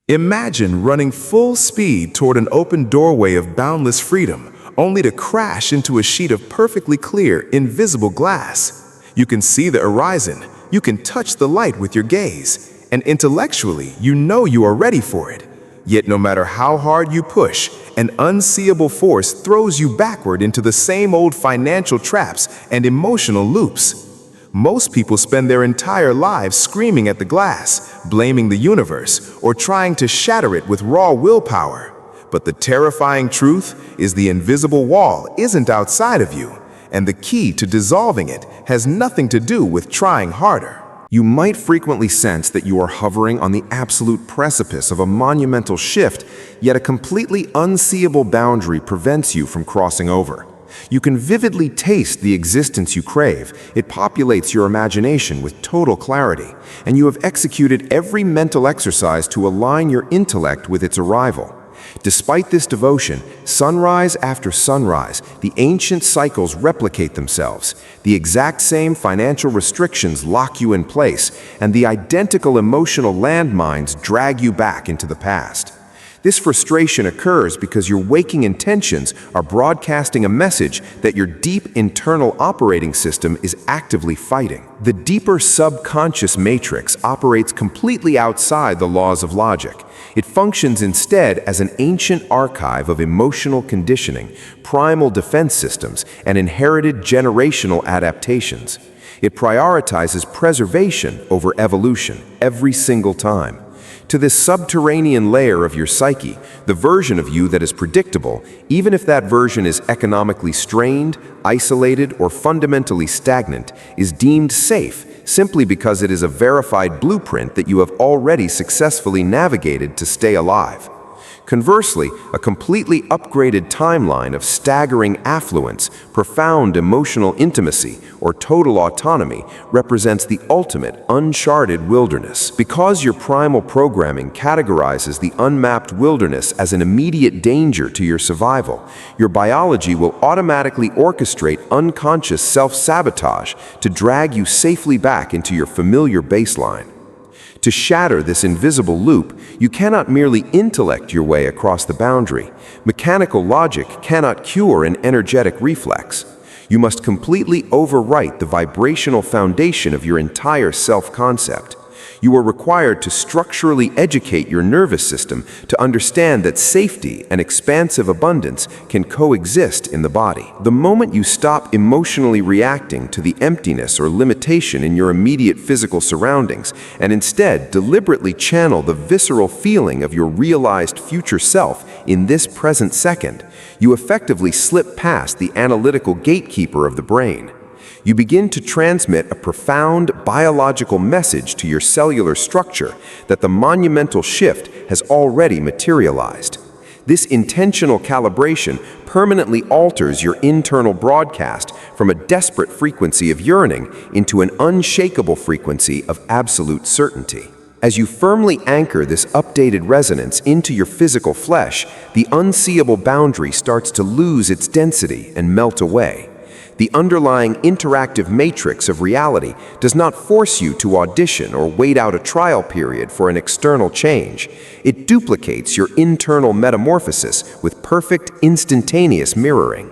Imagine running full speed toward an open doorway of boundless freedom, only to crash into a sheet of perfectly clear, invisible glass. You can see the horizon, you can touch the light with your gaze, and intellectually, you know you are ready for it. Yet no matter how hard you push, an unseeable force throws you backward into the same old financial traps and emotional loops. Most people spend their entire lives screaming at the glass, blaming the universe, or trying to shatter it with raw willpower. But the terrifying truth is the invisible wall isn't outside of you, and the key to dissolving it has nothing to do with trying harder. You might frequently sense that you are hovering on the absolute precipice of a monumental shift, yet a completely unseeable boundary prevents you from crossing over. You can vividly taste the existence you crave. It populates your imagination with total clarity, and you have executed every mental exercise to align your intellect with its arrival. Despite this devotion, sunrise after sunrise, the ancient cycles replicate themselves. The exact same financial restrictions lock you in place, and the identical emotional landmines drag you back into the past. This frustration occurs because your waking intentions are broadcasting a message that your deep internal operating system is actively fighting. The deeper subconscious matrix operates completely outside the laws of logic. It functions instead as an ancient archive of emotional conditioning, primal defense systems, and inherited generational adaptations. It prioritizes preservation over evolution every single time. To this subterranean layer of your psyche, the version of you that is predictable, even if that version is economically strained, isolated, or fundamentally stagnant, is deemed safe simply because it is a verified blueprint that you have already successfully navigated to stay alive. Conversely, a completely upgraded timeline of staggering affluence, profound emotional intimacy, or total autonomy represents the ultimate uncharted wilderness. Because your primal programming categorizes the unmapped wilderness as an immediate danger to your survival, your biology will automatically orchestrate unconscious self-sabotage to drag you safely back into your familiar baseline. To shatter this invisible loop, you cannot merely intellect your way across the boundary. Mechanical logic cannot cure an energetic reflex. You must completely overwrite the vibrational foundation of your entire self-concept. You are required to structurally educate your nervous system to understand that safety and expansive abundance can coexist in the body. The moment you stop emotionally reacting to the emptiness or limitation in your immediate physical surroundings and instead deliberately channel the visceral feeling of your realized future self in this present second, you effectively slip past the analytical gatekeeper of the brain. You begin to transmit a profound biological message to your cellular structure that the monumental shift has already materialized. This intentional calibration permanently alters your internal broadcast from a desperate frequency of yearning into an unshakable frequency of absolute certainty. As you firmly anchor this updated resonance into your physical flesh, the unseeable boundary starts to lose its density and melt away. The underlying interactive matrix of reality does not force you to audition or wait out a trial period for an external change. It duplicates your internal metamorphosis with perfect instantaneous mirroring.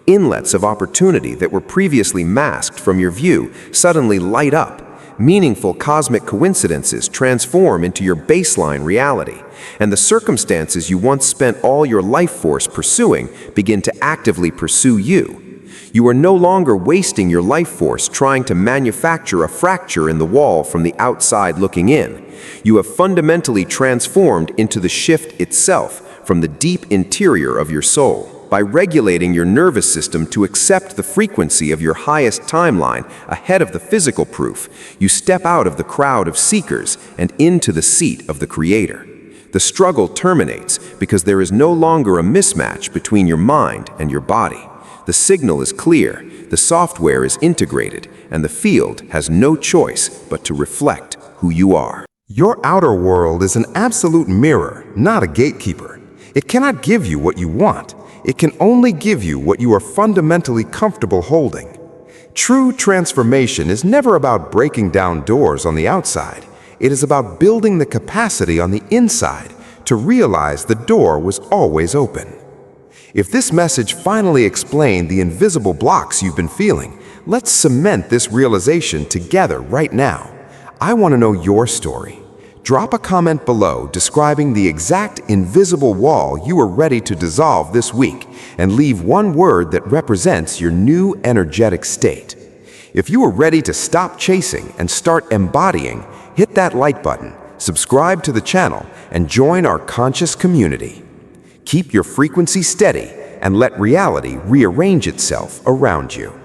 Inlets of opportunity that were previously masked from your view suddenly light up. Meaningful cosmic coincidences transform into your baseline reality, and the circumstances you once spent all your life force pursuing begin to actively pursue you. You are no longer wasting your life force trying to manufacture a fracture in the wall from the outside looking in. You have fundamentally transformed into the shift itself from the deep interior of your soul. By regulating your nervous system to accept the frequency of your highest timeline ahead of the physical proof, you step out of the crowd of seekers and into the seat of the Creator. The struggle terminates because there is no longer a mismatch between your mind and your body. The signal is clear, the software is integrated, and the field has no choice but to reflect who you are. Your outer world is an absolute mirror, not a gatekeeper. It cannot give you what you want. It can only give you what you are fundamentally comfortable holding. True transformation is never about breaking down doors on the outside. It is about building the capacity on the inside to realize the door was always open. If this message finally explained the invisible blocks you've been feeling, let's cement this realization together right now. I want to know your story. Drop a comment below describing the exact invisible wall you are ready to dissolve this week, and leave one word that represents your new energetic state. If you are ready to stop chasing and start embodying, hit that like button, subscribe to the channel, and join our conscious community. Keep your frequency steady and let reality rearrange itself around you.